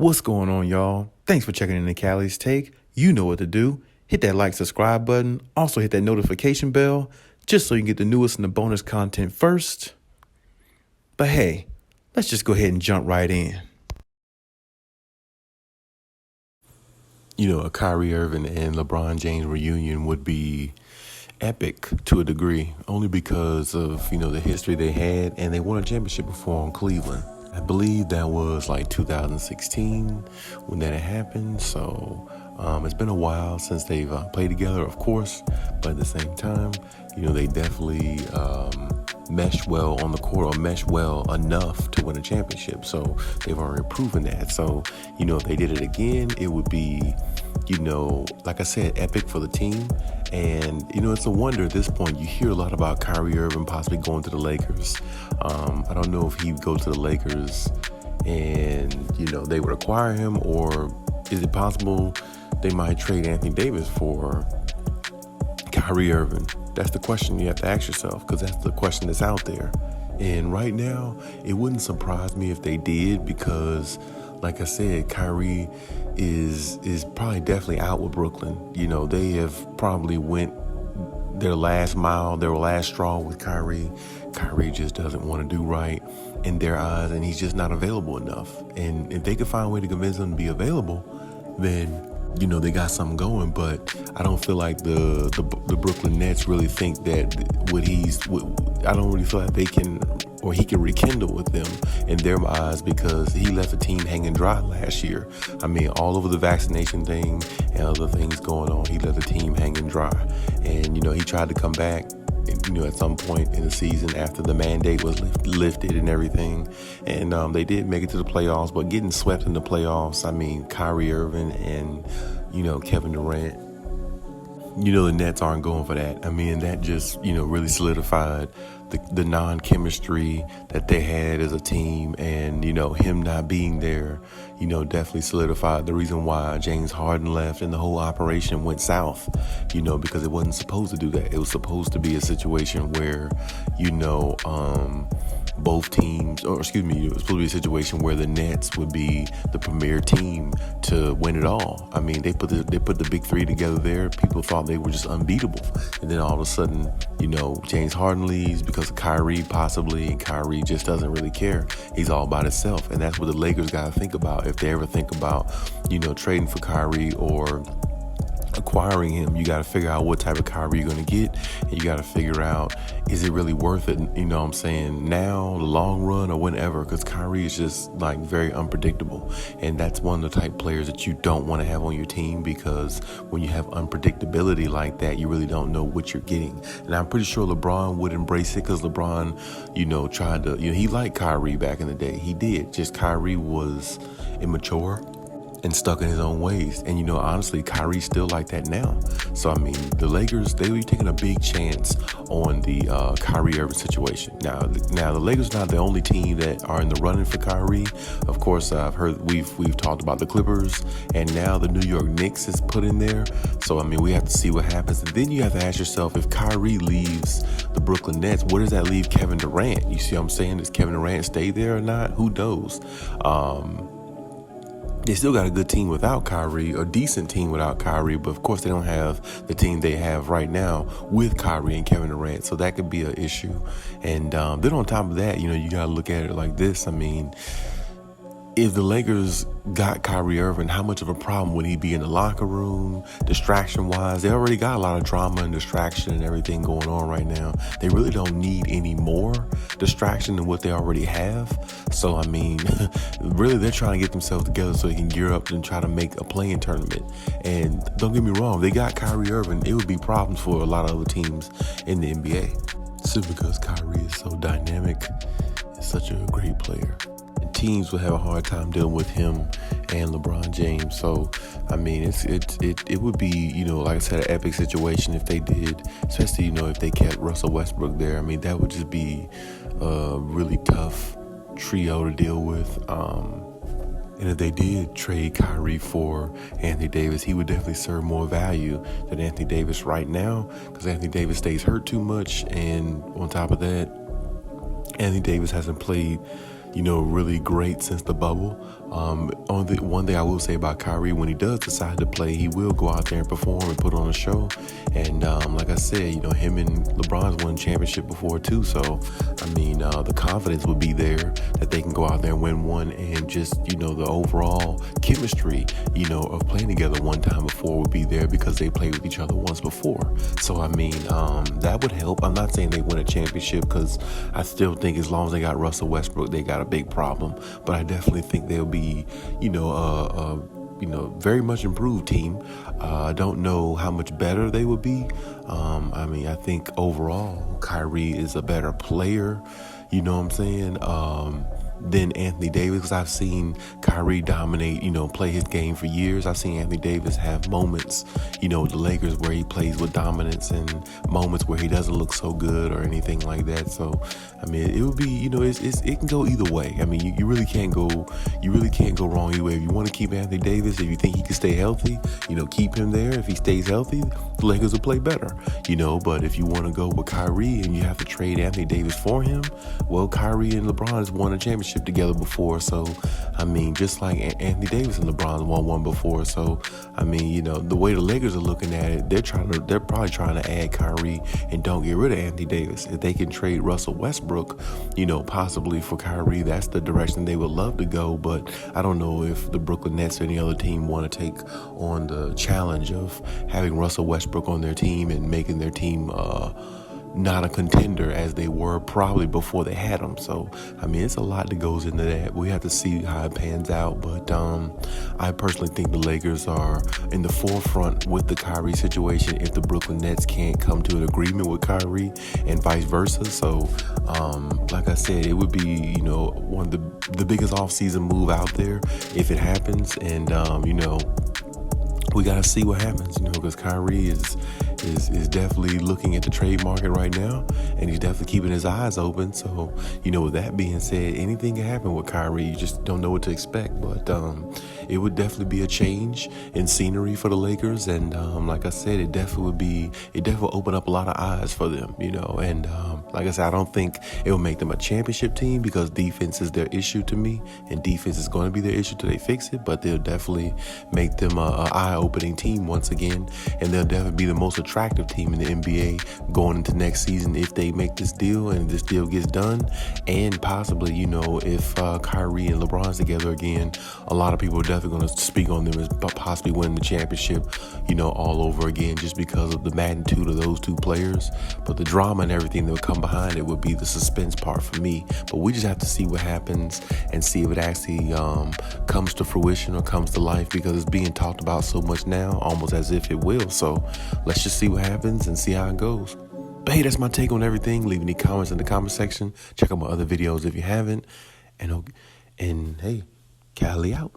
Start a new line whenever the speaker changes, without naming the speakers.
What's going on, y'all? Thanks for checking in the Khaliis Take. You know what to do. Hit that like, subscribe button. Also hit that notification bell just so you can get the newest and the bonus content first. But hey, let's just go ahead and jump right in. A Kyrie Irving and LeBron James reunion would be epic to a degree, only because of, the history they had, and they won a championship before in Cleveland. I believe that was like 2016 when that happened. So it's been a while since they've played together, of course, but at the same time, they definitely meshed well on the court, or meshed well enough to win a championship. So they've already proven that. So, if they did it again, it would be, like I said, epic for the team. And, it's a wonder at this point. You hear a lot about Kyrie Irving possibly going to the Lakers. I don't know if he would go to the Lakers and, they would acquire him, or is it possible they might trade Anthony Davis for Kyrie Irving? That's the question you have to ask yourself, because that's the question that's out there. And right now, it wouldn't surprise me if they did, because, like I said, Kyrie is probably definitely out with Brooklyn. They have probably went their last mile, their last straw with Kyrie. Kyrie just doesn't want to do right in their eyes, and he's just not available enough. And if they could find a way to convince him to be available, then they got something going. But I don't feel like the Brooklyn Nets really think that I don't really feel like they can, or he can rekindle with them in their eyes, because he left the team hanging dry last year. All over the vaccination thing and other things going on, he left the team hanging dry. And, he tried to come back, at some point in the season after the mandate was lifted and everything. And they did make it to the playoffs, but getting swept in the playoffs, Kyrie Irving and, Kevin Durant, the Nets aren't going for that. That just, really solidified the non-chemistry that they had as a team. And, him not being there, definitely solidified the reason why James Harden left and the whole operation went south, because it wasn't supposed to do that. It was supposed to be a situation where, both teams, it was supposed to be a situation where the Nets would be the premier team to win it all. They put the big three together there. People thought they were just unbeatable. And then all of a sudden, James Harden leaves because of Kyrie possibly, and Kyrie just doesn't really care. He's all about himself. And that's what the Lakers got to think about. If they ever think about, trading for Kyrie or acquiring him, you got to figure out what type of Kyrie you're going to get, and you got to figure out, is it really worth it, now, the long run, or whenever, because Kyrie is just very unpredictable, and that's one of the type of players that you don't want to have on your team, because when you have unpredictability like that, you really don't know what you're getting. And I'm pretty sure LeBron would embrace it, because LeBron, tried to, he liked Kyrie back in the day. He did, just Kyrie was immature and stuck in his own ways. And, honestly, Kyrie's still like that now. So, the Lakers, they were taking a big chance on the Kyrie Irving situation. Now, the Lakers are not the only team that are in the running for Kyrie. Of course, I've heard we've talked about the Clippers, and now the New York Knicks is put in there. So, we have to see what happens. And then you have to ask yourself, if Kyrie leaves the Brooklyn Nets, where does that leave Kevin Durant? You see what I'm saying? Does Kevin Durant stay there or not? Who knows? They still got a good team without Kyrie, a decent team without Kyrie, but of course they don't have the team they have right now with Kyrie and Kevin Durant, so that could be an issue. And then on top of that, you got to look at it like this. If the Lakers got Kyrie Irving, how much of a problem would he be in the locker room, distraction-wise? They already got a lot of drama and distraction and everything going on right now. They really don't need any more distraction than what they already have. So, really they're trying to get themselves together so they can gear up and try to make a play-in tournament. And don't get me wrong, if they got Kyrie Irving, it would be problems for a lot of other teams in the NBA. Simply because Kyrie is so dynamic and such a great player. Teams would have a hard time dealing with him and LeBron James. So, it would be, like I said, an epic situation if they did, especially, if they kept Russell Westbrook there. That would just be a really tough trio to deal with. And if they did trade Kyrie for Anthony Davis, he would definitely serve more value than Anthony Davis right now, because Anthony Davis stays hurt too much. And on top of that, Anthony Davis hasn't played really great since the bubble. Only one thing I will say about Kyrie, when he does decide to play, he will go out there and perform and put on a show. And like I said, him and LeBron's won championship before too. So, the confidence would be there that they can go out there and win one, and just, the overall chemistry, of playing together one time before would be there because they played with each other once before. So, that would help. I'm not saying they win a championship, because I still think as long as they got Russell Westbrook, they got a big problem. But I definitely think they'll be, very much improved team. I don't know how much better they would be. I think overall Kyrie is a better player, than Anthony Davis, because I've seen Kyrie dominate, play his game for years. I've seen Anthony Davis have moments, with the Lakers where he plays with dominance, and moments where he doesn't look so good or anything like that. So, it would be, it can go either way. You really can't go wrong either way. If you want to keep Anthony Davis, if you think he can stay healthy, keep him there. If he stays healthy, the Lakers will play better, but if you want to go with Kyrie and you have to trade Anthony Davis for him, well, Kyrie and LeBron has won a championship together before. So, just like Anthony Davis and LeBron won one before. So, the way the Lakers are looking at it, they're probably trying to add Kyrie and don't get rid of Anthony Davis. If they can trade Russell Westbrook, possibly for Kyrie, that's the direction they would love to go. But I don't know if the Brooklyn Nets or any other team want to take on the challenge of having Russell Westbrook on their team and making their team not a contender as they were probably before they had him. So, it's a lot that goes into that. We have to see how it pans out. But I personally think the Lakers are in the forefront with the Kyrie situation if the Brooklyn Nets can't come to an agreement with Kyrie and vice versa. So, like I said, it would be, one of the biggest offseason move out there if it happens. And, we got to see what happens, because Kyrie is definitely looking at the trade market right now, and he's definitely keeping his eyes open. So, with that being said, anything can happen with Kyrie. You just don't know what to expect. But it would definitely be a change in scenery for the Lakers, and like I said, it definitely open up a lot of eyes for them, And like I said, I don't think it will make them a championship team, because defense is their issue to me, and defense is going to be their issue till they fix it. But they'll definitely make them a eye-opening team once again, and they'll definitely be the most attractive team in the NBA going into next season if they make this deal and this deal gets done. And possibly, if Kyrie and LeBron's together again, a lot of people are definitely going to speak on them as possibly winning the championship, all over again, just because of the magnitude of those two players. But the drama and everything that would come behind it would be the suspense part for me. But we just have to see what happens and see if it actually comes to fruition or comes to life, because it's being talked about so much now, almost as if it will. So let's just see what happens and see how it goes. But hey, that's my take on everything. Leave any comments in the comment section. Check out my other videos if you haven't. And hey, Kylie out.